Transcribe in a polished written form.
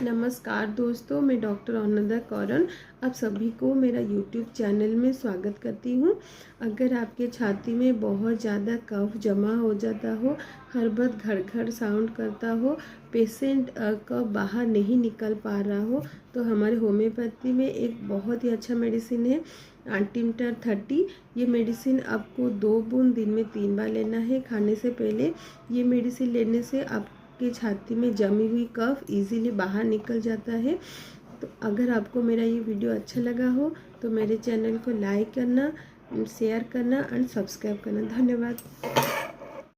नमस्कार दोस्तों, मैं डॉक्टर औनदा कौरन आप सभी को मेरा यूट्यूब चैनल में स्वागत करती हूँ। अगर आपके छाती में बहुत ज़्यादा कफ जमा हो जाता हो, हर वक्त घर घर साउंड करता हो, पेशेंट कफ बाहर नहीं निकल पा रहा हो, तो हमारे होम्योपैथी में एक बहुत ही अच्छा मेडिसिन है आर्टिमटर 30। ये मेडिसिन आपको 2 बूंद दिन में 3 बार लेना है। खाने से पहले ये मेडिसिन लेने से आप की छाती में जमी हुई कफ इजीली बाहर निकल जाता है। तो अगर आपको मेरा ये वीडियो अच्छा लगा हो तो मेरे चैनल को लाइक करना, शेयर करना एंड सब्सक्राइब करना। धन्यवाद।